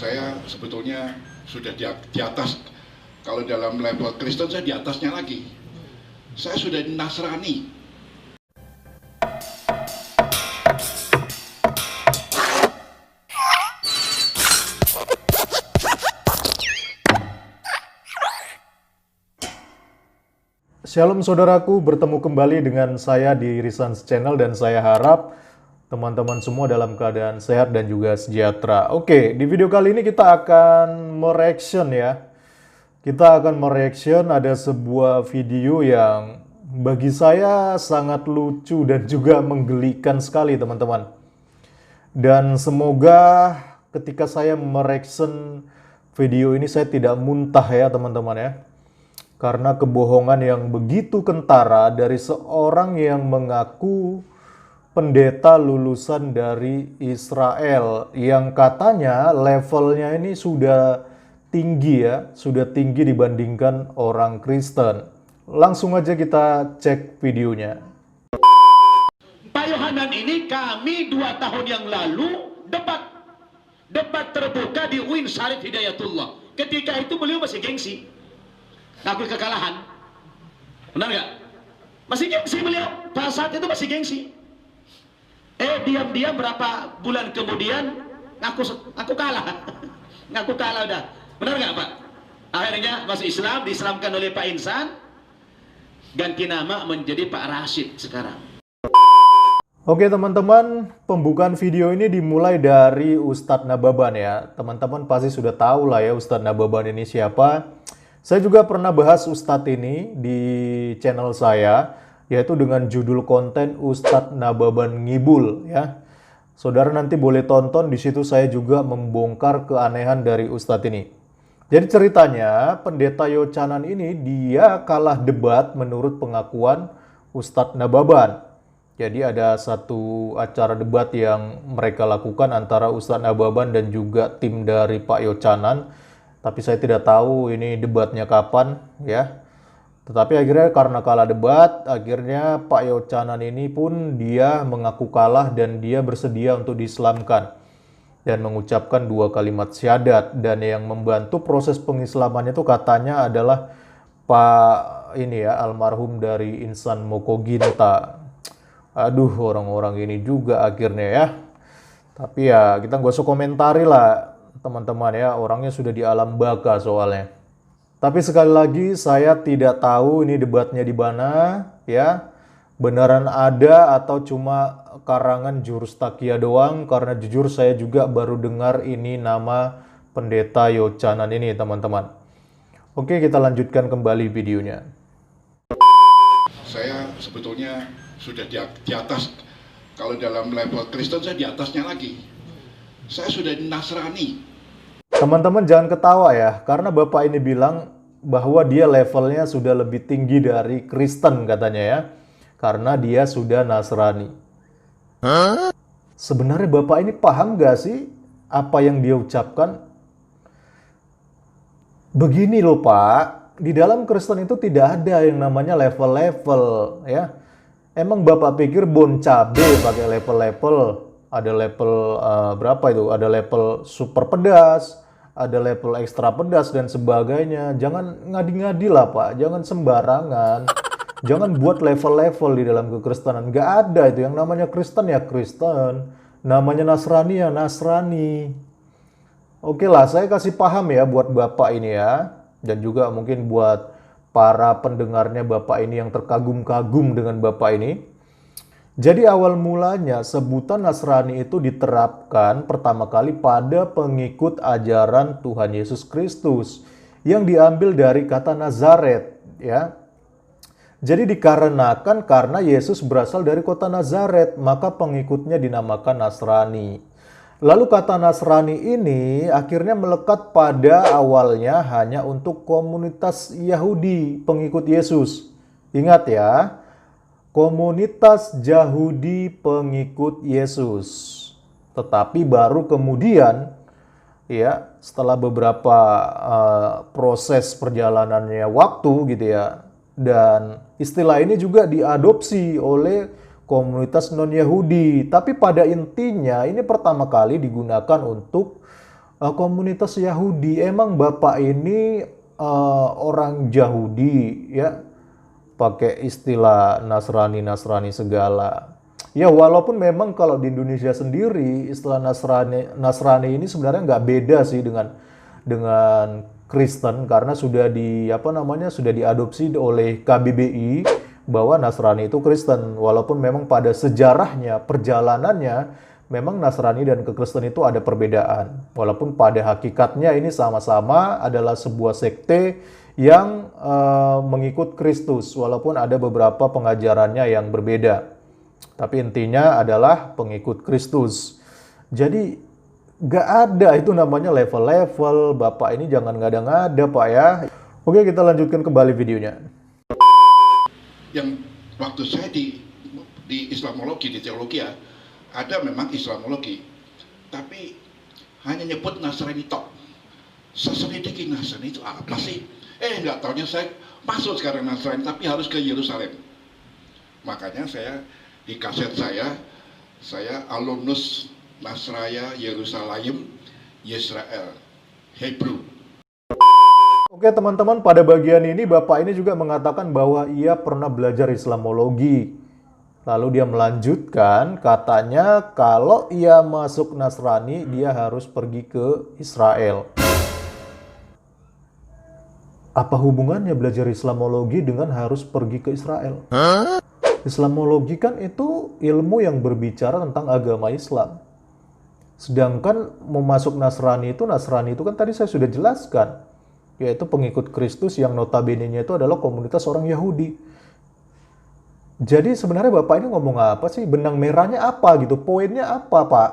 Saya sebetulnya sudah di atas, kalau dalam level Kristen saya di atasnya lagi. Saya sudah Nasrani. Shalom saudaraku, bertemu kembali dengan saya di Risans Channel dan saya harap teman-teman semua dalam keadaan sehat dan juga sejahtera. Oke, di video kali ini kita akan mereaction ya. Kita akan mereaction ada sebuah video yang bagi saya sangat lucu dan juga menggelikan sekali teman-teman. Dan semoga ketika saya mereaction video ini saya tidak muntah ya teman-teman ya. Karena kebohongan yang begitu kentara dari seorang yang mengaku pendeta lulusan dari Israel yang katanya levelnya ini sudah tinggi ya, sudah tinggi dibandingkan orang Kristen. Langsung aja kita cek videonya. Pak Yohanan ini kami 2 tahun yang lalu debat terbuka di UIN Syarif Hidayatullah. Ketika itu beliau masih gengsi, ngakui kekalahan, benar nggak? Masih gengsi beliau, pada saat itu masih gengsi. Diam-diam berapa bulan kemudian ngaku kalah, ngaku kalah udah, benar nggak Pak? Akhirnya masuk Islam, diislamkan oleh Pak Insan, ganti nama menjadi Pak Rashid sekarang. Oke teman-teman, pembukaan video ini dimulai dari Ustadz Nababan ya. Teman-teman pasti sudah tahu lah ya Ustadz Nababan ini siapa. Saya juga pernah bahas Ustadz ini di channel saya, yaitu dengan judul konten Ustadz Nababan Ngibul ya. Saudara nanti boleh tonton, di situ saya juga membongkar keanehan dari Ustadz ini. Jadi ceritanya pendeta Yochanan ini dia kalah debat menurut pengakuan Ustadz Nababan. Jadi ada satu acara debat yang mereka lakukan antara Ustadz Nababan dan juga tim dari Pak Yochanan. Tapi saya tidak tahu ini debatnya kapan ya. Tetapi akhirnya karena kalah debat, akhirnya Pak Yochanan ini pun dia mengaku kalah dan dia bersedia untuk diislamkan. Dan mengucapkan 2 kalimat syahadat. Dan yang membantu proses pengislamannya itu katanya adalah Pak ini ya, almarhum dari Insan Mokoginta. Aduh, orang-orang ini juga akhirnya ya. Tapi ya kita nggak usah komentari lah teman-teman ya, orangnya sudah di alam baka soalnya. Tapi sekali lagi saya tidak tahu ini debatnya di mana ya. Beneran ada atau cuma karangan jurus takia doang, karena jujur saya juga baru dengar ini nama pendeta Yochanan ini teman-teman. Oke, kita lanjutkan kembali videonya. Saya sebetulnya sudah di atas, kalau dalam level Kristen saya di atasnya lagi. Saya sudah Nasrani. Teman-teman jangan ketawa ya, karena Bapak ini bilang bahwa dia levelnya sudah lebih tinggi dari Kristen katanya ya. Karena dia sudah Nasrani. Sebenarnya Bapak ini paham gak sih apa yang dia ucapkan? Begini loh Pak, di dalam Kristen itu tidak ada yang namanya level-level ya. Emang Bapak pikir bon cabe pakai level-level? Ada level berapa itu? Ada level super pedas, ada level ekstra pedas dan sebagainya. Jangan ngadi-ngadi lah Pak, jangan sembarangan. Jangan buat level-level di dalam kekristenan. Nggak ada itu, yang namanya Kristen ya Kristen, namanya Nasrani ya Nasrani. Oke lah, saya kasih paham ya buat Bapak ini ya. Dan juga mungkin buat para pendengarnya Bapak ini yang terkagum-kagum dengan Bapak ini. Jadi awal mulanya sebutan Nasrani itu diterapkan pertama kali pada pengikut ajaran Tuhan Yesus Kristus yang diambil dari kata Nazaret ya. Jadi dikarenakan karena Yesus berasal dari kota Nazaret, maka pengikutnya dinamakan Nasrani. Lalu kata Nasrani ini akhirnya melekat pada awalnya hanya untuk komunitas Yahudi pengikut Yesus. Ingat ya, komunitas Yahudi pengikut Yesus. Tetapi baru kemudian ya, setelah beberapa proses perjalanannya waktu gitu ya, dan istilah ini juga diadopsi oleh komunitas non-Yahudi. Tapi pada intinya ini pertama kali digunakan untuk komunitas Yahudi. Emang Bapak ini orang Yahudi ya, pakai istilah Nasrani segala. Ya walaupun memang kalau di Indonesia sendiri istilah Nasrani ini sebenarnya nggak beda sih dengan Kristen, karena sudah sudah diadopsi oleh KBBI bahwa Nasrani itu Kristen. Walaupun memang pada sejarahnya, perjalanannya memang Nasrani dan Kristen itu ada perbedaan. Walaupun pada hakikatnya ini sama-sama adalah sebuah sekte yang mengikut Kristus, walaupun ada beberapa pengajarannya yang berbeda. Tapi intinya adalah pengikut Kristus. Jadi gak ada itu namanya level-level. Bapak ini jangan ngada-ngada Pak ya. Oke, kita lanjutkan kembali videonya. Yang waktu saya di Islamologi, di teologi ya, ada memang Islamologi, tapi hanya nyebut Nasrani tok. Saya selidiki Nasrani itu apa sih? Nggak taunya saya masuk sekarang Nasrani, tapi harus ke Yerusalem. Makanya saya di kaset saya alumnus Nasraya Yerusalem Yisrael Hebrew. Oke teman-teman, pada bagian ini Bapak ini juga mengatakan bahwa ia pernah belajar Islamologi. Lalu dia melanjutkan, katanya kalau ia masuk Nasrani, dia harus pergi ke Israel. Apa hubungannya belajar Islamologi dengan harus pergi ke Israel? Islamologi kan itu ilmu yang berbicara tentang agama Islam. Sedangkan mau masuk Nasrani itu kan tadi saya sudah jelaskan, yaitu pengikut Kristus yang notabene-nya itu adalah komunitas orang Yahudi. Jadi sebenarnya Bapak ini ngomong apa sih? Benang merahnya apa gitu? Poinnya apa, Pak?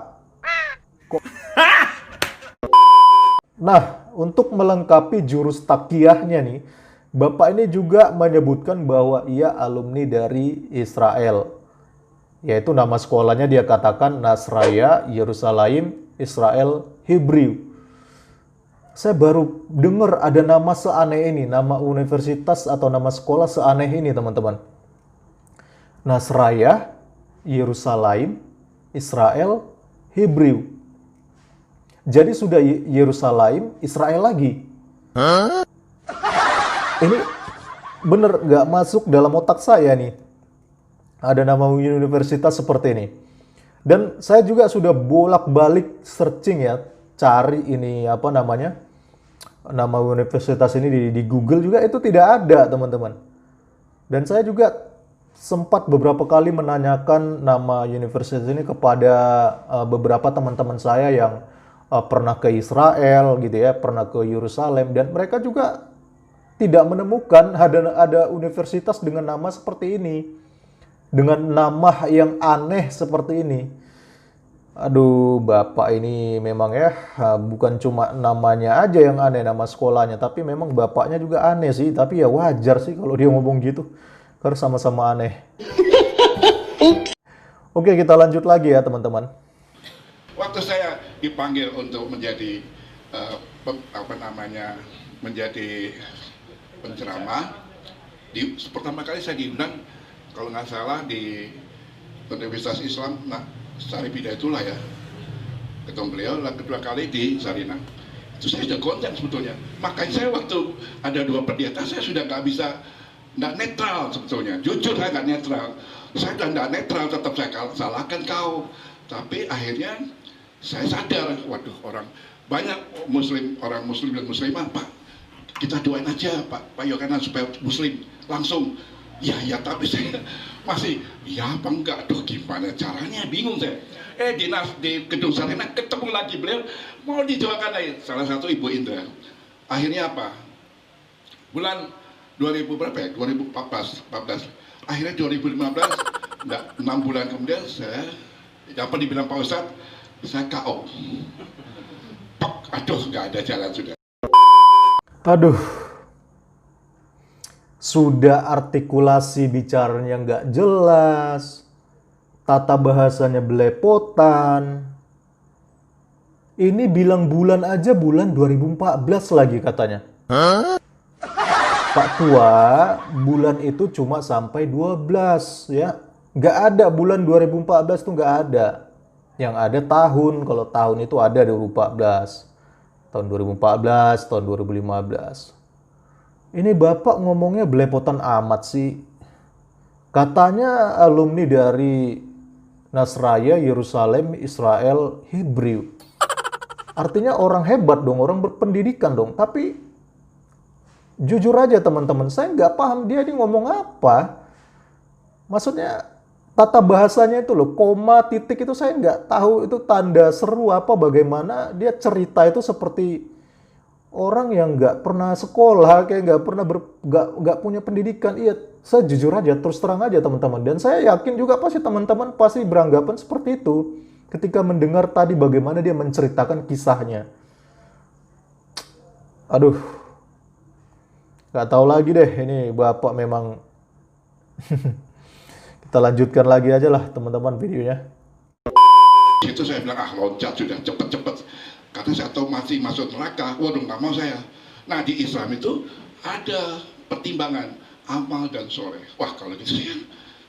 Nah, untuk melengkapi jurus takiyahnya nih, Bapak ini juga menyebutkan bahwa ia alumni dari Israel. Yaitu nama sekolahnya dia katakan Nasraya Yerusalem Israel Hebrew. Saya baru dengar ada nama seaneh ini, nama universitas atau nama sekolah seaneh ini teman-teman. Nasraya Yerusalem Israel Hebrew. Jadi sudah Yerusalem Israel lagi. Ini bener nggak masuk dalam otak saya nih. Ada nama universitas seperti ini. Dan saya juga sudah bolak-balik searching ya, cari ini nama universitas ini di Google juga itu tidak ada teman-teman. Dan saya juga sempat beberapa kali menanyakan nama universitas ini kepada beberapa teman-teman saya yang pernah ke Israel gitu ya, pernah ke Yerusalem, dan mereka juga tidak menemukan ada universitas dengan nama seperti ini, dengan nama yang aneh seperti ini. Aduh, Bapak ini memang ya, bukan cuma namanya aja yang aneh, nama sekolahnya, tapi memang Bapaknya juga aneh sih. Tapi ya wajar sih kalau dia ngomong gitu, karena sama-sama aneh. Oke, kita lanjut lagi ya teman-teman. Waktu saya dipanggil untuk menjadi menjadi penceramah, pertama kali saya diundang kalau nggak salah di Universitas Islam Syarif Hidayatullah ya, ketemu beliau. Kedua kali di Sarina, itu saya sudah konten sebetulnya. Makanya saya waktu ada dua pendeta saya sudah nggak netral sebetulnya, jujur saya nggak netral. Saya udah nggak netral, tetap saya salahkan kau. Tapi akhirnya saya sadar, waduh, banyak orang muslim dan muslimah, Pak, kita doain aja Pak Yohanan supaya muslim langsung. Ya, tapi saya masih, ya apa enggak, aduh gimana caranya, bingung saya. Di gedung Sarina ketemu lagi beliau, mau didoakan lagi, salah satu Ibu Indra. Akhirnya apa? Bulan 2000 berapa ya? 2014. Akhirnya 2015, 6 bulan kemudian saya, apa dibilang Pak Ustadz, saya KO. Aduh, nggak ada jalan sudah. Aduh, sudah artikulasi bicaranya nggak jelas, tata bahasanya belepotan. Ini bilang bulan aja bulan 2014 lagi katanya. Pak Tua, bulan itu cuma sampai 12 ya. Nggak ada bulan 2014 tuh nggak ada. Yang ada tahun, kalau tahun itu ada 2014. tahun 2014, tahun 2015. Ini Bapak ngomongnya belepotan amat sih. Katanya alumni dari Nasraya, Yerusalem, Israel, Hebrew. Artinya orang hebat dong, orang berpendidikan dong. Tapi jujur aja teman-teman, saya nggak paham dia ini ngomong apa. Maksudnya tata bahasanya itu loh, koma, titik itu saya nggak tahu itu tanda seru apa, bagaimana dia cerita itu seperti orang yang nggak pernah sekolah, kayak nggak punya pendidikan. Iya, saya jujur aja, terus terang aja teman-teman. Dan saya yakin juga pasti teman-teman pasti beranggapan seperti itu ketika mendengar tadi bagaimana dia menceritakan kisahnya. Aduh, nggak tahu lagi deh, ini Bapak memang. Kita lanjutkan lagi aja lah teman-teman videonya. Itu saya bilang, loncat sudah, cepet-cepet. Karena saya tahu masih masuk neraka, waduh nggak mau saya. Nah di Islam itu ada pertimbangan amal dan soleh. Wah kalau gitu ya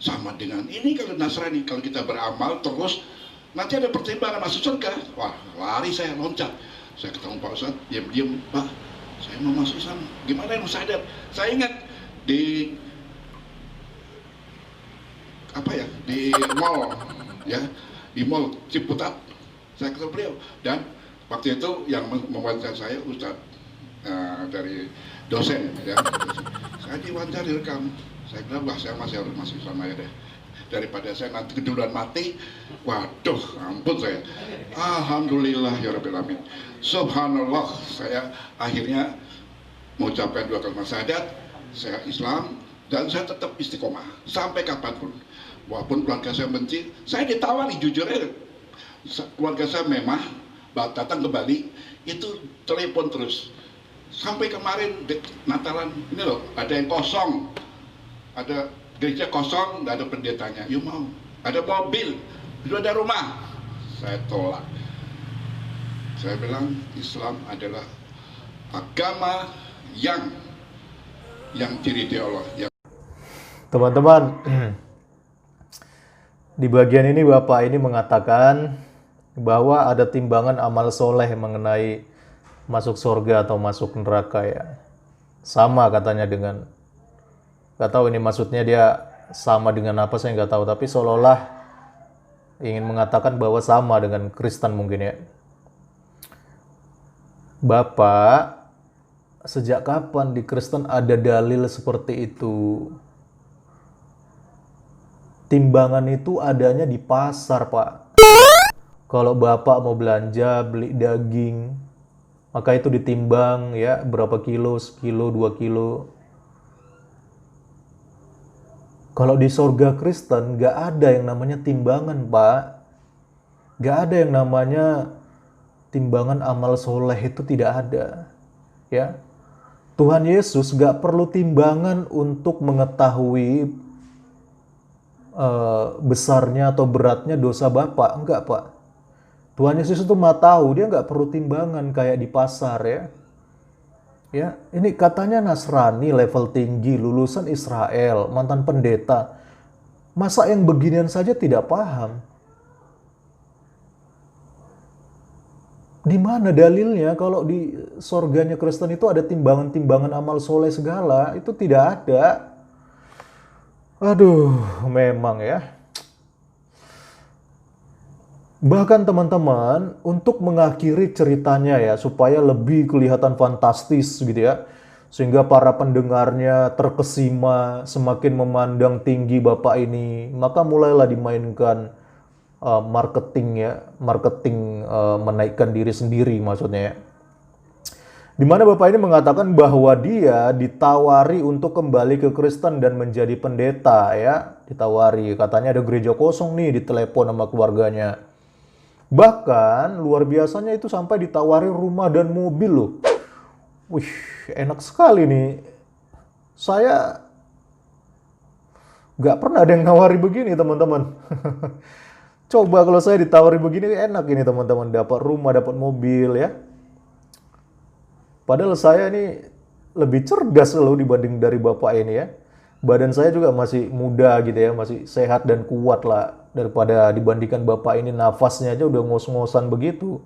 sama dengan ini kalau Nasrani, kalau kita beramal terus nanti ada pertimbangan masuk surga. Wah lari saya, loncat. Saya ketemu Pak Ustadz, diam-diam, Pak saya mau masuk Islam, gimana yang sadar? Saya ingat di di mall ya, di mall Ciputat saya ketemu beliau, dan waktu itu yang mewawancara saya Ustadz dari dosen ya. Saya diwawancara direkam, saya bilang wah saya masih harus masuk sama ya deh, daripada saya nanti keduluan mati. Waduh ampun saya, alhamdulillah ya rabbil alamin, subhanallah, saya akhirnya mengucapkan 2 kalimat syahadat, saya Islam, dan saya tetap istiqomah sampai kapanpun. Walaupun keluarga saya benci, saya ditawari jujur aja. Keluarga saya memang datang ke Bali itu telepon terus. Sampai kemarin Natalan ini loh, ada yang kosong, ada gereja kosong, nggak ada pendetanya. Yuk mau, ada mobil, itu ada rumah. Saya tolak. Saya bilang Islam adalah agama yang diridhoi Allah. Teman-teman, di bagian ini Bapak ini mengatakan bahwa ada timbangan amal soleh mengenai masuk surga atau masuk neraka ya. Sama katanya dengan, nggak tahu ini maksudnya dia sama dengan apa saya nggak tahu, tapi seolah-olah ingin mengatakan bahwa sama dengan Kristen mungkin ya. Bapak, sejak kapan di Kristen ada dalil seperti itu? Timbangan itu adanya di pasar, Pak. Kalau Bapak mau belanja, beli daging, maka itu ditimbang ya, berapa kilo, sekilo, 2 kilo. Kalau di surga Kristen, nggak ada yang namanya timbangan, Pak. Nggak ada yang namanya timbangan amal soleh, itu tidak ada. Ya, Tuhan Yesus nggak perlu timbangan untuk mengetahui besarnya atau beratnya dosa Bapak. Enggak, Pak. Tuhan Yesus itu mah tahu, dia nggak perlu timbangan kayak di pasar ya. Ya, ini katanya Nasrani level tinggi, lulusan Israel, mantan pendeta. Masa yang beginian saja tidak paham? Di mana dalilnya kalau di sorganya Kristen itu ada timbangan-timbangan amal soleh segala? Itu tidak ada. Aduh, memang ya. Bahkan teman-teman, untuk mengakhiri ceritanya ya, supaya lebih kelihatan fantastis gitu ya, sehingga para pendengarnya terkesima, semakin memandang tinggi Bapak ini, maka mulailah dimainkan marketing ya, menaikkan diri sendiri maksudnya ya. Di mana Bapak ini mengatakan bahwa dia ditawari untuk kembali ke Kristen dan menjadi pendeta ya, ditawari, katanya ada gereja kosong nih, ditelepon sama keluarganya. Bahkan luar biasanya itu sampai ditawari rumah dan mobil loh. Wih, enak sekali nih. Saya nggak pernah ada yang nawari begini teman-teman. Coba kalau saya ditawari begini enak ini teman-teman, dapat rumah, dapat mobil ya. Padahal saya ini lebih cerdas loh dibanding dari Bapak ini ya. Badan saya juga masih muda gitu ya, masih sehat dan kuat lah. Daripada dibandingkan Bapak ini, nafasnya aja udah ngos-ngosan begitu.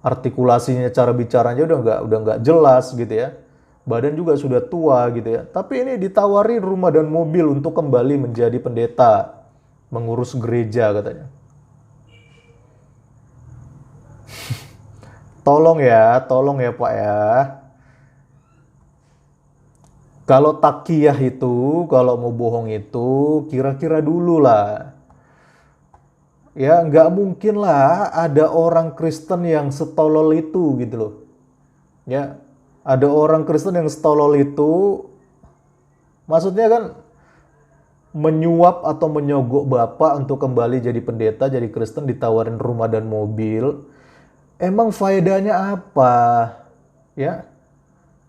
artikulasinya, cara bicaranya udah nggak jelas gitu ya. Badan juga sudah tua gitu ya. Tapi ini ditawari rumah dan mobil untuk kembali menjadi pendeta, mengurus gereja katanya. Tolong ya Pak ya. Kalau takiyah itu, kalau mau bohong itu, kira-kira dulu lah. Ya, nggak mungkin lah ada orang Kristen yang setolol itu gitu loh. Ya, ada orang Kristen yang setolol itu, maksudnya kan menyuap atau menyogok bapak untuk kembali jadi pendeta, jadi Kristen, ditawarin rumah dan mobil. Emang faedahnya apa? Ya,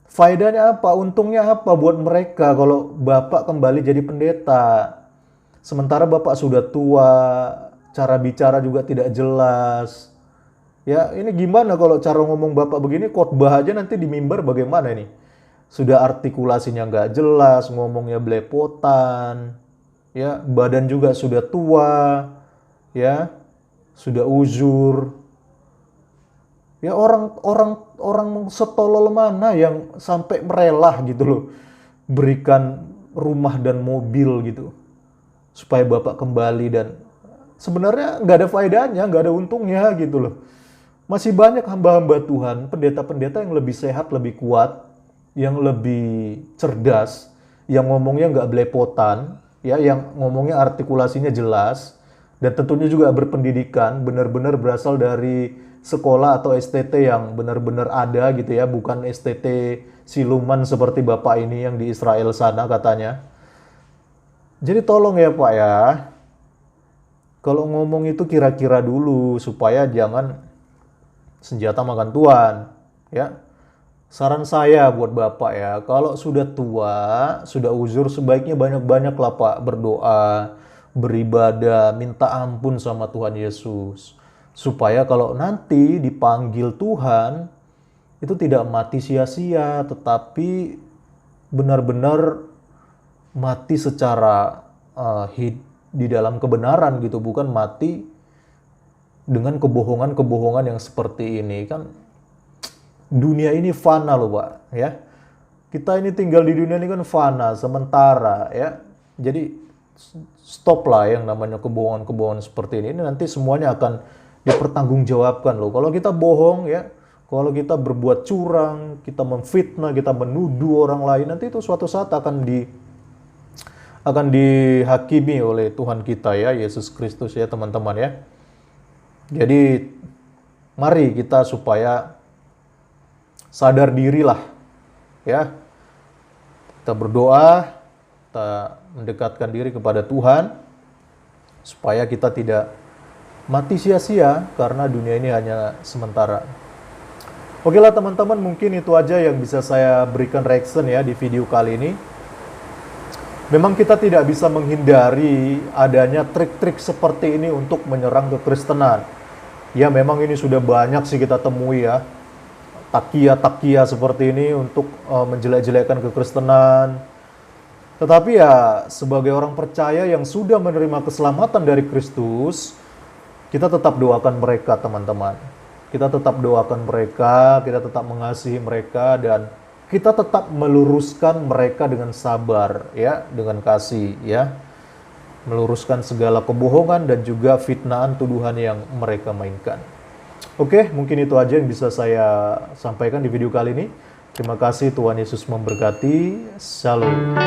faedahnya apa? Untungnya apa buat mereka kalau bapak kembali jadi pendeta? Sementara bapak sudah tua, cara bicara juga tidak jelas. Ya, ini gimana kalau cara ngomong bapak begini, khotbah aja nanti di mimbar bagaimana ini? Sudah artikulasinya nggak jelas, ngomongnya belepotan, ya, badan juga sudah tua, ya, sudah uzur. Ya, orang setolol mana yang sampai merelah gitu loh, berikan rumah dan mobil gitu supaya bapak kembali, dan sebenarnya nggak ada faedahnya, nggak ada untungnya gitu loh. Masih banyak hamba-hamba Tuhan, pendeta-pendeta yang lebih sehat, lebih kuat, yang lebih cerdas, yang ngomongnya nggak belepotan, ya, yang ngomongnya artikulasinya jelas, dan tentunya juga berpendidikan, benar-benar berasal dari sekolah atau STT yang benar-benar ada gitu ya, bukan STT siluman seperti bapak ini yang di Israel sana katanya. Jadi tolong ya Pak ya, kalau ngomong itu kira-kira dulu supaya jangan senjata makan tuan, ya. Saran saya buat bapak ya, kalau sudah tua, sudah uzur, sebaiknya banyak-banyak lah Pak berdoa, beribadah, minta ampun sama Tuhan Yesus. Supaya kalau nanti dipanggil Tuhan, itu tidak mati sia-sia, tetapi benar-benar mati secara di dalam kebenaran gitu, bukan mati dengan kebohongan-kebohongan yang seperti ini. Kan dunia ini fana loh Pak, ya. Kita ini tinggal di dunia ini kan fana, sementara ya. Jadi stop lah yang namanya kebohongan-kebohongan seperti ini. Ini nanti semuanya akan dipertanggungjawabkan loh. Kalau kita bohong ya, kalau kita berbuat curang, kita memfitnah, kita menuduh orang lain, nanti itu suatu saat akan dihakimi oleh Tuhan kita ya, Yesus Kristus ya teman-teman ya. Jadi mari kita supaya sadar dirilah ya. Kita berdoa, kita mendekatkan diri kepada Tuhan supaya kita tidak mati sia-sia karena dunia ini hanya sementara. Oke lah teman-teman, mungkin itu aja yang bisa saya berikan reaction ya di video kali ini. Memang kita tidak bisa menghindari adanya trik-trik seperti ini untuk menyerang kekristenan. Ya memang ini sudah banyak sih kita temui ya. Takia-takia seperti ini untuk menjelek-jelekkan kekristenan. Tetapi ya sebagai orang percaya yang sudah menerima keselamatan dari Kristus, kita tetap doakan mereka teman-teman. Kita tetap doakan mereka, kita tetap mengasihi mereka, dan kita tetap meluruskan mereka dengan sabar ya, dengan kasih ya. Meluruskan segala kebohongan dan juga fitnahan tuduhan yang mereka mainkan. Oke, mungkin itu aja yang bisa saya sampaikan di video kali ini. Terima kasih, Tuhan Yesus memberkati. Shalom.